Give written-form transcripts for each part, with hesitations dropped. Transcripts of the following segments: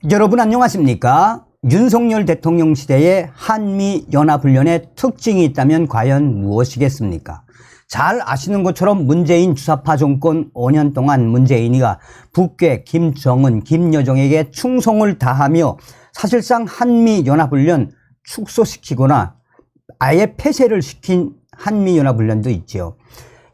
여러분 안녕하십니까? 윤석열 대통령 시대의 한미연합훈련의 특징이 있다면 과연 무엇이겠습니까? 잘 아시는 것처럼 문재인 주사파 정권 5년 동안 문재인이가 북괴 김정은, 김여정에게 충성을 다하며 사실상 한미연합훈련 축소시키거나 아예 폐쇄를 시킨 한미연합훈련도 있지요.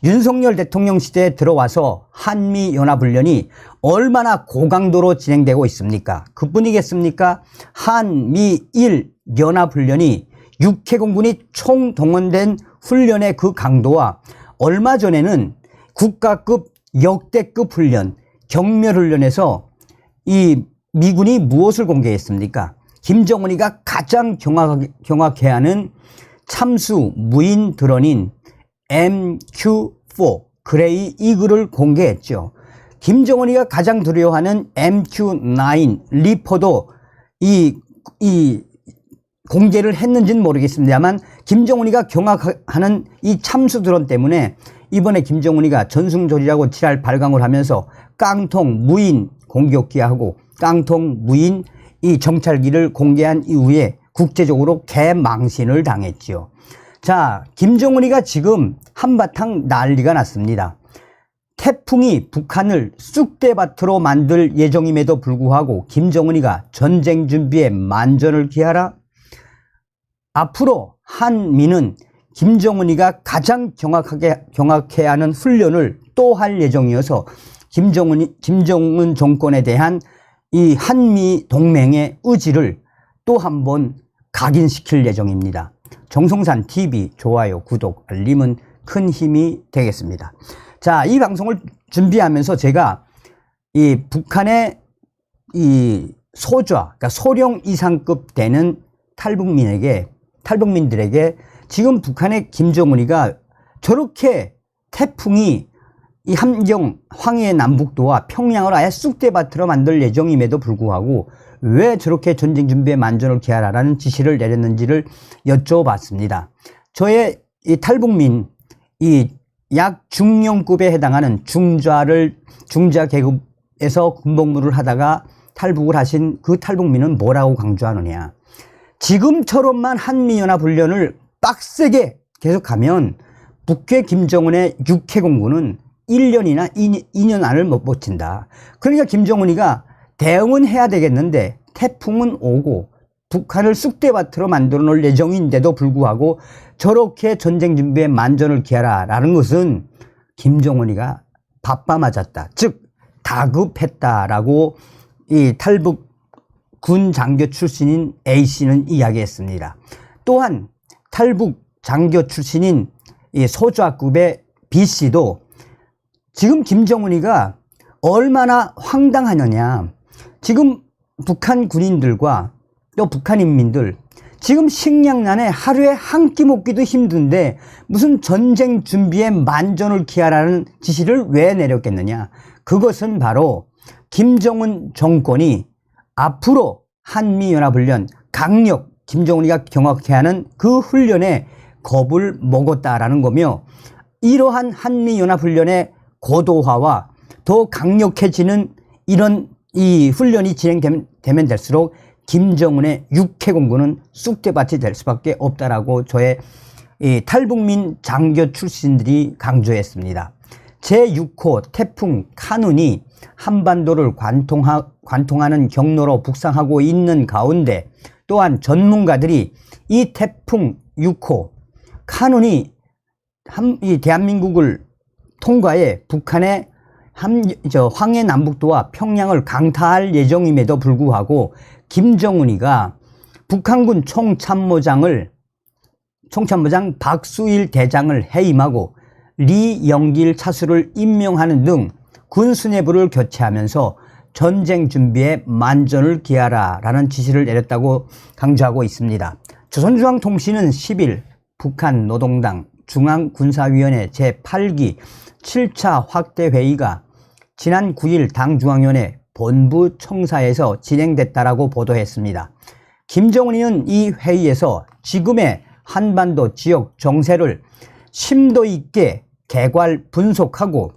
윤석열 대통령 시대에 들어와서 한미연합훈련이 얼마나 고강도로 진행되고 있습니까? 그뿐이겠습니까? 한미일 연합훈련이 육해공군이 총동원된 훈련의 그 강도와 얼마 전에는 국가급 역대급 훈련, 경멸훈련에서 이 미군이 무엇을 공개했습니까? 김정은이가 가장 경악해하는 참수 무인 드론인 MQ-4 그레이 이글을 공개했죠. 김정은이가 가장 두려워하는 MQ-9 리퍼도 이 공개를 했는지는 모르겠습니다만 김정은이가 경악하는 이 참수 드론 때문에 이번에 김정은이가 전승조리라고 지랄 발광을 하면서 깡통 무인 공격기하고 깡통 무인 이 정찰기를 공개한 이후에 국제적으로 개망신을 당했지요. 자, 김정은이가 지금 한바탕 난리가 났습니다. 태풍이 북한을 쑥대밭으로 만들 예정임에도 불구하고 김정은이가 전쟁 준비에 만전을 기하라. 앞으로 한미는 김정은이가 가장 경악해야 하는 훈련을 또 할 예정이어서 김정은 정권에 대한 이 한미 동맹의 의지를 또 한번 각인시킬 예정입니다. 정성산 TV 좋아요, 구독, 알림은 큰 힘이 되겠습니다. 자, 이 방송을 준비하면서 제가 이 북한의 이 소좌, 그러니까 소령 이상급 되는 탈북민들에게 지금 북한의 김정은이가 저렇게 태풍이 이 함경 황해 남북도와 평양을 아예 쑥대밭으로 만들 예정임에도 불구하고 왜 저렇게 전쟁 준비에 만전을 기하라라는 지시를 내렸는지를 여쭤봤습니다. 저의 이 탈북민, 이 약 중령급에 해당하는 중자 계급에서 군복무를 하다가 탈북을 하신 그 탈북민은 뭐라고 강조하느냐. 지금처럼만 한미연합훈련을 빡세게 계속하면 북괴 김정은의 육해공군은 1년이나 2년 안을 못 버틴다. 그러니까 김정은이가 대응은 해야 되겠는데 태풍은 오고 북한을 쑥대밭으로 만들어 놓을 예정인데도 불구하고 저렇게 전쟁 준비에 만전을 기하라 라는 것은 김정은이가 바빠 맞았다. 즉 다급했다라고 이 탈북 군 장교 출신인 A씨는 이야기했습니다. 또한 탈북 장교 출신인 이 소좌급의 B씨도 지금 김정은이가 얼마나 황당하느냐. 지금 북한 군인들과 또 북한 인민들 지금 식량난에 하루에 한 끼 먹기도 힘든데 무슨 전쟁 준비에 만전을 기하라는 지시를 왜 내렸겠느냐. 그것은 바로 김정은 정권이 앞으로 한미연합훈련 강력 김정은이가 경악해하는 그 훈련에 겁을 먹었다라는 거며 이러한 한미연합훈련의 고도화와 더 강력해지는 이런 이 훈련이 진행되면 될수록 김정은의 육해공군은 쑥대밭이 될 수밖에 없다라고 저의 이 탈북민 장교 출신들이 강조했습니다. 제6호 태풍 카눈이 한반도를 관통하는 경로로 북상하고 있는 가운데 또한 전문가들이 이 태풍 6호 카눈이 이 대한민국을 통과해 북한의 황해 남북도와 평양을 강타할 예정임에도 불구하고 김정은이가 북한군 총참모장 박수일 대장을 해임하고 리영길 차수를 임명하는 등 군 수뇌부를 교체하면서 전쟁 준비에 만전을 기하라라는 지시를 내렸다고 강조하고 있습니다. 조선중앙통신은 10일 북한 노동당 중앙군사위원회 제8기 7차 확대회의가 지난 9일 당중앙위원회 본부 청사에서 진행됐다라고 보도했습니다. 김정은이는 이 회의에서 지금의 한반도 지역 정세를 심도 있게 개괄 분석하고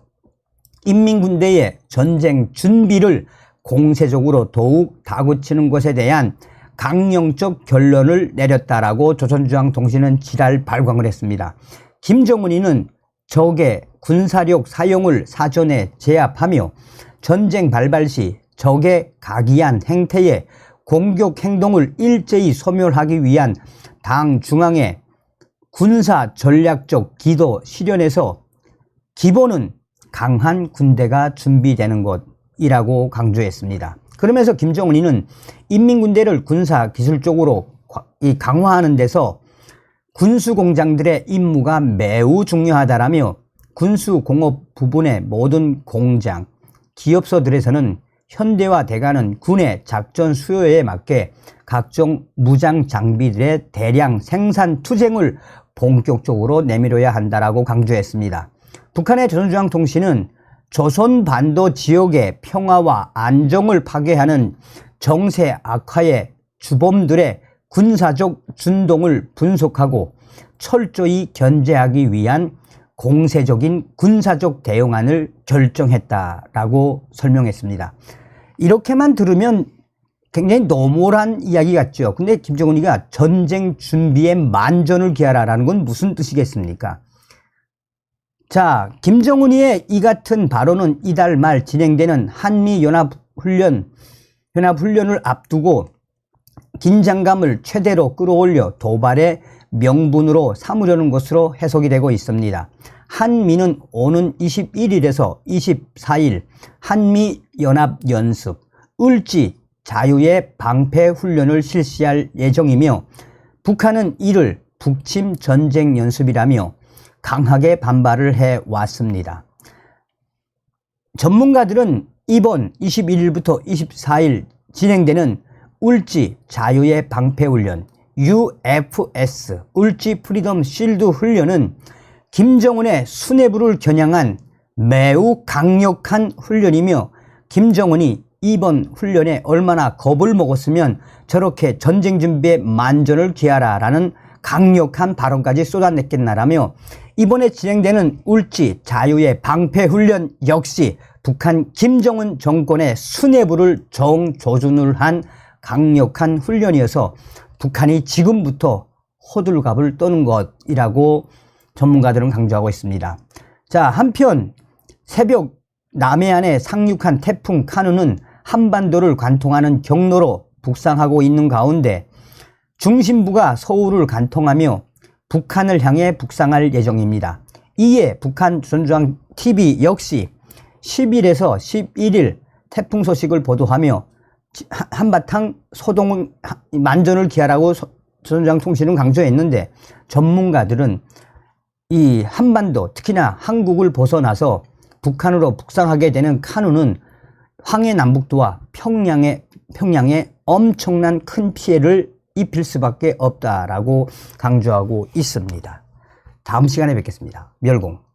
인민군대의 전쟁 준비를 공세적으로 더욱 다그치는 것에 대한 강령적 결론을 내렸다라고 조선중앙통신은 지랄 발광을 했습니다. 김정은이는 적의 군사력 사용을 사전에 제압하며 전쟁 발발 시 적의 각이한 행태에 공격 행동을 일제히 소멸하기 위한 당 중앙의 군사 전략적 기도 실현에서 기본은 강한 군대가 준비되는 것이라고 강조했습니다. 그러면서 김정은이는 인민군대를 군사 기술적으로 강화하는 데서 군수공장들의 임무가 매우 중요하다라며 군수공업 부분의 모든 공장, 기업소들에서는 현대화돼가는 군의 작전 수요에 맞게 각종 무장 장비들의 대량 생산 투쟁을 본격적으로 내밀어야 한다라고 강조했습니다. 북한의 조선중앙통신은 조선반도 지역의 평화와 안정을 파괴하는 정세 악화의 주범들의 군사적 준동을 분석하고 철저히 견제하기 위한 공세적인 군사적 대응안을 결정했다라고 설명했습니다. 이렇게만 들으면 굉장히 노멀한 이야기 같죠. 근데 김정은이가 전쟁 준비에 만전을 기하라라는 건 무슨 뜻이겠습니까? 자, 김정은이의 이 같은 발언은 이달 말 진행되는 한미연합훈련을 앞두고 긴장감을 최대로 끌어올려 도발의 명분으로 삼으려는 것으로 해석이 되고 있습니다. 한미는 오는 21일에서 24일 한미연합연습 을지 자유의 방패훈련을 실시할 예정이며 북한은 이를 북침 전쟁연습이라며 강하게 반발을 해왔습니다. 전문가들은 이번 21일부터 24일 진행되는 을지 자유의 방패훈련 UFS 을지 프리덤 실드 훈련은 김정은의 수뇌부를 겨냥한 매우 강력한 훈련이며 김정은이 이번 훈련에 얼마나 겁을 먹었으면 저렇게 전쟁 준비에 만전을 기하라라는 강력한 발언까지 쏟아냈겠나라며 이번에 진행되는 을지 자유의 방패훈련 역시 북한 김정은 정권의 수뇌부를 정조준을 한 강력한 훈련이어서 북한이 지금부터 호들갑을 떠는 것이라고 전문가들은 강조하고 있습니다. 자, 한편 새벽 남해안에 상륙한 태풍 카누는 한반도를 관통하는 경로로 북상하고 있는 가운데 중심부가 서울을 관통하며 북한을 향해 북상할 예정입니다. 이에 북한 조선중앙TV 역시 10일에서 11일 태풍 소식을 보도하며 한바탕 소동을 만전을 기하라고 조선중앙통신은 강조했는데 전문가들은 이 한반도 특히나 한국을 벗어나서 북한으로 북상하게 되는 카누는 황해 남북도와 평양에 엄청난 큰 피해를 입힐 수밖에 없다라고 강조하고 있습니다. 다음 시간에 뵙겠습니다. 멸공.